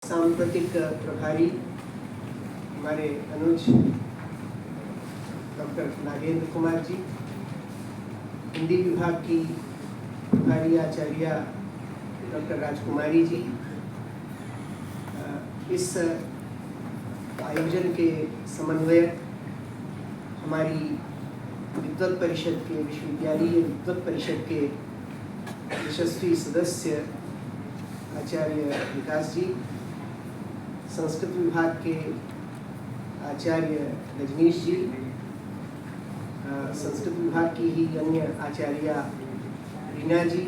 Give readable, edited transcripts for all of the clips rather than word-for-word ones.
सांस्कृतिक प्रभारी हमारे अनुज डॉक्टर नागेंद्र कुमार जी, हिंदी विभाग की प्रभारी आचार्य डॉक्टर राजकुमारी जी, इस आयोजन के समन्वयक हमारी विद्वत परिषद के विश्वविद्यालय विद्वत परिषद के यशस्वी सदस्य आचार्य विकास जी, संस्कृत विभाग के आचार्य रजनीश जी, संस्कृत विभाग की ही अन्य आचार्य रीना जी,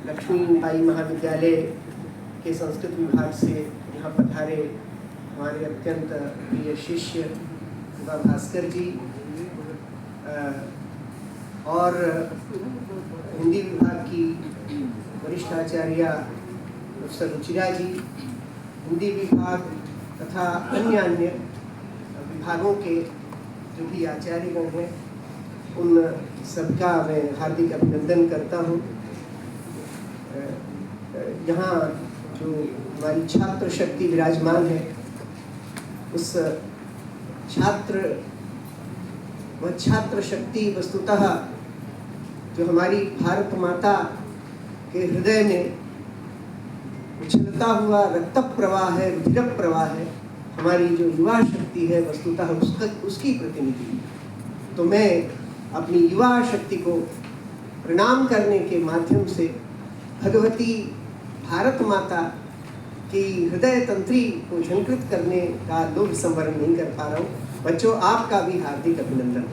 लक्ष्मीबाई महाविद्यालय के संस्कृत विभाग से यहाँ पधारे हमारे अत्यंत प्रिय शिष्य भास्कर जी, और हिंदी विभाग की वरिष्ठ आचार्य प्रोफेसर रुचिरा जी, हिंदी विभाग तथा अन्य विभागों के जो भी आचार्यगण हैं, उन सबका मैं हार्दिक अभिनंदन करता हूँ। यहाँ जो हमारी छात्र शक्ति विराजमान है, उस छात्र शक्ति वस्तुतः जो हमारी भारत माता के हृदय में उछलता हुआ रक्त प्रवाह है, रुधिर प्रवाह है, हमारी जो युवा शक्ति है वस्तुतः उसकी प्रतिनिधि। तो मैं अपनी युवा शक्ति को प्रणाम करने के माध्यम से भगवती भारत माता की हृदय तंत्री को झंकृत करने का लोभ संवरण नहीं कर पा रहा हूँ। बच्चों, आपका भी हार्दिक अभिनंदन।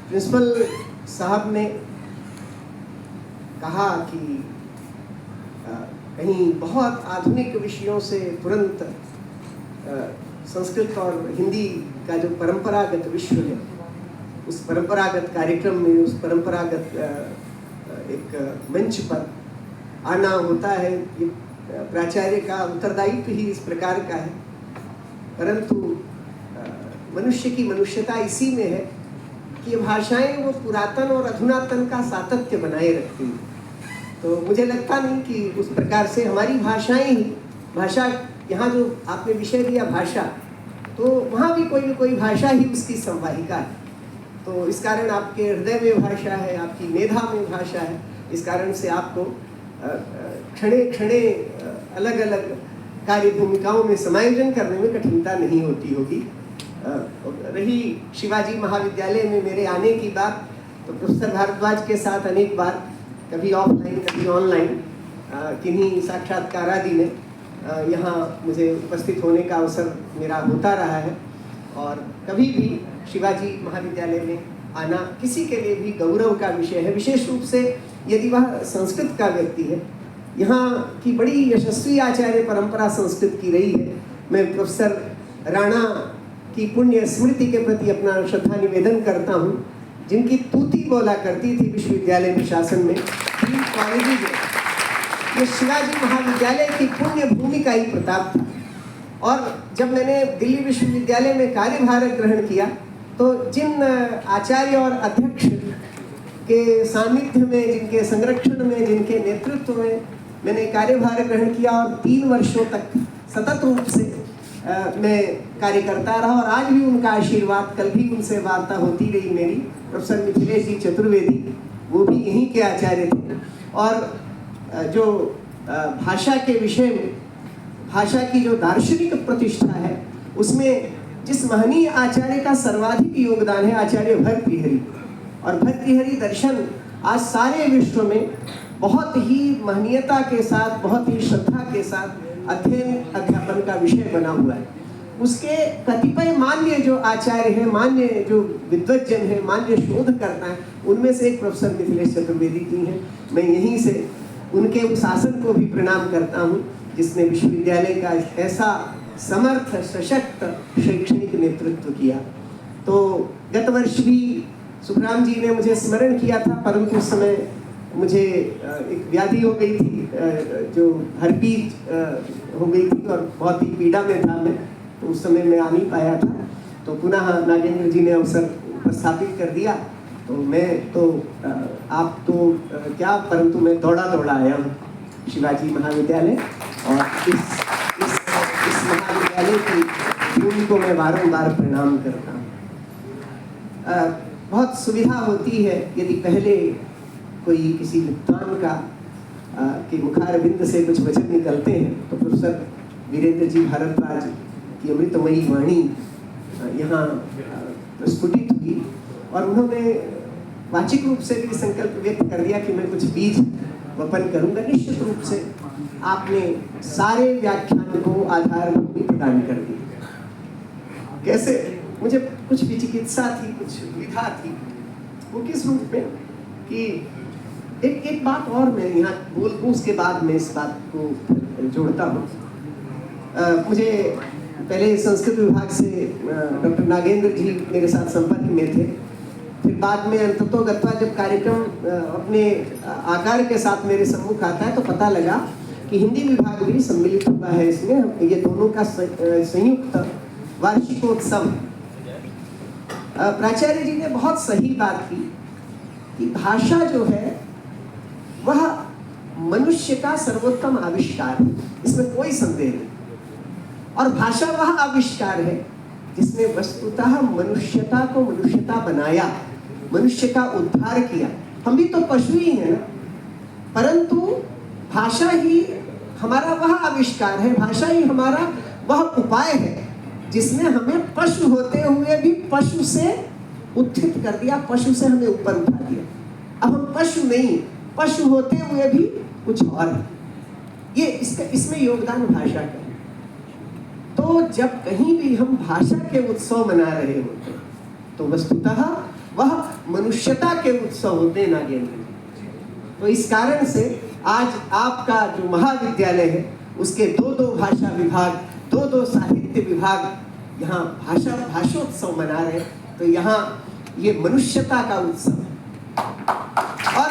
प्रिंसिपल साहब ने कहा कि कहीं बहुत आधुनिक विषयों से तुरंत संस्कृत और हिंदी का जो परंपरागत विश्व है, उस परंपरागत कार्यक्रम में, उस परंपरागत एक मंच पर आना होता है। ये प्राचार्य का उत्तरदायित्व ही इस प्रकार का है। परंतु मनुष्य की मनुष्यता इसी में है कि भाषाएं वो पुरातन और अधुनातन का सातत्य बनाए रखती हैं। तो मुझे लगता नहीं कि उस प्रकार से हमारी भाषाएं ही, भाषा यहाँ जो आपने विषय दिया भाषा, तो वहाँ भी कोई भाषा ही उसकी संवाहिका है। तो इस कारण आपके हृदय में भाषा है, आपकी मेधा में भाषा है। इस कारण से आपको क्षणे क्षणे अलग अलग कार्य भूमिकाओं में समायोजन करने में कठिनता नहीं होती होगी। रही शिवाजी महाविद्यालय में मेरे आने की बात, तो प्रोफेसर भारद्वाज के साथ अनेक बार, कभी ऑफलाइन कभी ऑनलाइन, किन्हीं साक्षात्कारादि में यहाँ मुझे उपस्थित होने का अवसर मेरा होता रहा है। और कभी भी शिवाजी महाविद्यालय में आना किसी के लिए भी गौरव का विषय है, विशेष रूप से यदि वह संस्कृत का व्यक्ति है। यहाँ की बड़ी यशस्वी आचार्य परंपरा संस्कृत की रही है। मैं प्रोफेसर राणा की पुण्य स्मृति के प्रति अपना श्रद्धा निवेदन करता हूँ, जिनकी तूती बोला करती थी विश्वविद्यालय प्रशासन में, कॉलेजेस में। ये शिवाजी महाविद्यालय की पुण्य भूमि का ही प्रताप था। और जब मैंने दिल्ली विश्वविद्यालय में कार्यभार ग्रहण किया, तो जिन आचार्य और अध्यक्ष के सानिध्य में, जिनके संरक्षण में, जिनके नेतृत्व में मैंने कार्यभार ग्रहण किया और 3 वर्षों तक सतत रूप से मैं कार्य करता रहा, और आज भी उनका आशीर्वाद, कल भी उनसे वार्ता होती रही मेरी, प्रोफेसर मिथिलेश जी चतुर्वेदी, वो भी यहीं के आचार्य थे। और जो भाषा के विषय में, भाषा की जो दार्शनिक प्रतिष्ठा है, उसमें जिस महनीय आचार्य का सर्वाधिक योगदान है, आचार्य भर्तृहरि। और भर्तृहरि दर्शन आज सारे विश्व में बहुत ही महनीयता के साथ, बहुत ही श्रद्धा के साथ अध्ययन अध्यापन का विषय बना हुआ है। उसके कतिपय मान्य जो आचार्य हैं, मान्य जो विद्वज्जन हैं, मान्य शोधकर्ता हैं, उनमें से एक प्रोफेसर मिथिलेश चतुर्वेदी जी हैं। मैं यहीं से उनके उस शासन को भी प्रणाम करता हूँ, जिसने विश्वविद्यालय का ऐसा समर्थ सशक्त शैक्षणिक नेतृत्व किया। तो गत वर्ष भी सुखराम जी ने मुझे स्मरण किया था, परंतु उस समय मुझे एक व्याधि हो गई थी, जो हर्पीज हो गई थी, और बहुत ही पीड़ा में था मैं, तो उस समय मैं आ नहीं पाया था। तो पुनः नागेंद्र जी ने अवसर उपस्थापित कर दिया। तो तो मैं तो आप तो क्या, परंतु मैं दौड़ा दौड़ा आया हूँ शिवाजी महाविद्यालय, और इस महाविद्यालय की टीम को मैं बारंबार प्रणाम करता हूँ। बहुत सुविधा होती है यदि पहले कोई किसी विद्वान का के मुखारबिंद से कुछ वचन निकलते हैं तो प्रोफेसर वीरेंद्र जी भारद्वाज की अमृतमयी वाणी यहाँ प्रस्फुटित हुई, और उन्होंने वाचिक रूप से भी संकल्प व्यक्त कर दिया कि मैं कुछ बीज वपन करूंगा। निश्चित रूप से आपने सारे व्याख्यान को आधारभूमि प्रदान कर दी। कैसे, मुझे कुछ विचिकित्सा थी, कुछ विधा थी, वो किस रूप में कि एक बात और मैं यहाँ बोल दूँ, उसके बाद मैं इस बात को जोड़ता हूँ। मुझे पहले संस्कृत विभाग से डॉक्टर नागेंद्र जी मेरे साथ संपर्क में थे, फिर बाद में अंततोगत्वा जब कार्यक्रम अपने आकार के साथ मेरे सम्मुख आता है तो पता लगा कि हिंदी विभाग भी सम्मिलित हुआ है इसमें। ये दोनों का संयुक्त वार्षिकोत्सव। प्राचार्य जी ने बहुत सही बात की कि भाषा जो है वह मनुष्य का सर्वोत्तम आविष्कार है, इसमें कोई संदेह नहीं। और भाषा वह आविष्कार है जिसने वस्तुतः मनुष्यता को मनुष्यता बनाया, मनुष्य का उद्धार किया। हम भी तो पशु ही हैं ना, परंतु भाषा ही हमारा वह आविष्कार है, भाषा ही हमारा वह उपाय है जिसने हमें पशु होते हुए भी पशु से उत्थित कर दिया, पशु से हमें ऊपर उठा दिया। अब हम पशु नहीं, पशु होते हुए भी कुछ और है। ये इसमें योगदान भाषा का। तो जब कहीं भी हम भाषा के उत्सव मना रहे होते तो वस्तुतः वह मनुष्यता के उत्सव होते नागेंद्र जी। तो इस कारण से आज आपका जो महाविद्यालय है उसके दो भाषा विभाग, दो साहित्य विभाग यहाँ भाषोत्सव मना रहे, तो यहाँ ये मनुष्यता का उत्सव है। और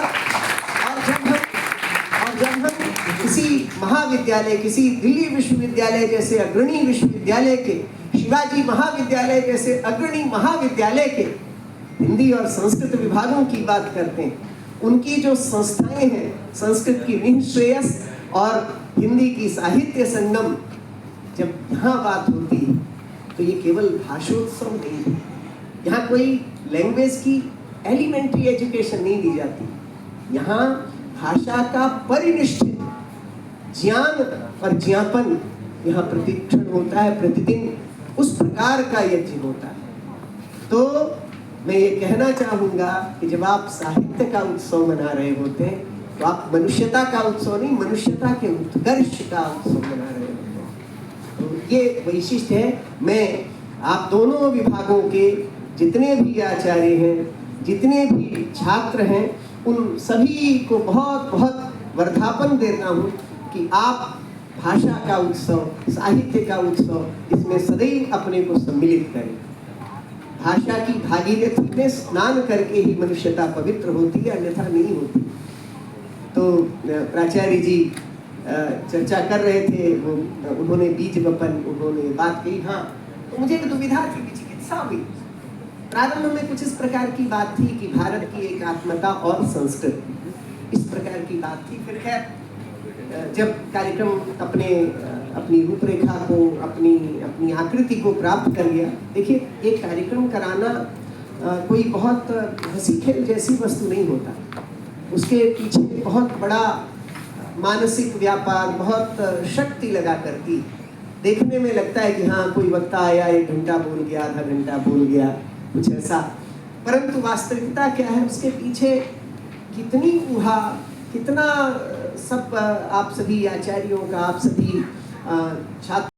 जब हम किसी महाविद्यालय, किसी दिल्ली विश्वविद्यालय जैसे अग्रणी विश्वविद्यालय के, शिवाजी महाविद्यालय जैसे अग्रणी महाविद्यालय के हिंदी और संस्कृत विभागों की बात करते हैं, उनकी जो संस्थाएं हैं, संस्कृत की निःश्रेयस और हिंदी की साहित्य संगम, जब यहाँ बात होती है तो ये केवल भाषोत्सव नहीं है। यहाँ कोई लैंग्वेज की एलिमेंट्री एजुकेशन नहीं दी जाती। यहाँ भाषा का परिनिष्ठित ज्ञान और ज्ञापन यहाँ प्रतिक्षण होता है, प्रतिदिन उस प्रकार का यज्ञ होता है। तो मैं ये कहना चाहूँगा कि जब आप साहित्य का उत्सव मना रहे होते हैं तो आप मनुष्यता का उत्सव नहीं, मनुष्यता के उत्कर्ष का उत्सव मना रहे होते हैं। तो ये वैशिष्ट्य है। मैं आप दोनों विभागों के जितने भी आचार्य हैं, जितने भी छात्र हैं, उन सभी को बहुत बहुत वर्धापन देता हूँ कि आप भाषा का उत्सव, साहित्य का उत्सव, इसमें सदैव अपने को सम्मिलित करें। भाषा की भागीरथी में स्नान करके ही मनुष्यता पवित्र होती है, अन्यथा नहीं होती। तो प्राचार्य जी चर्चा कर रहे थे, वो उन्होंने बीज वपन, उन्होंने बात कही। हाँ, तो मुझे एक दुविधा थी, विचिकित्सा हुई। प्रारंभ में कुछ इस प्रकार की बात थी कि भारत की एकात्मता और संस्कृति, इस प्रकार की बात थी। फिर खैर जब कार्यक्रम अपनी रूपरेखा को, अपनी आकृति को प्राप्त कर लिया। देखिए, एक कार्यक्रम कराना कोई बहुत हंसी खेल जैसी वस्तु नहीं होता। उसके पीछे बहुत बड़ा मानसिक व्यापार, बहुत शक्ति लगा करती। देखने में लगता है कि हाँ, कोई वक्ता आया, 1 घंटा बोल गया, आधा घंटा बोल गया, कुछ ऐसा। परंतु वास्तविकता क्या है, उसके पीछे कितनी ऊहा, कितना सब आप सभी आचार्यों का, आप सभी छात्र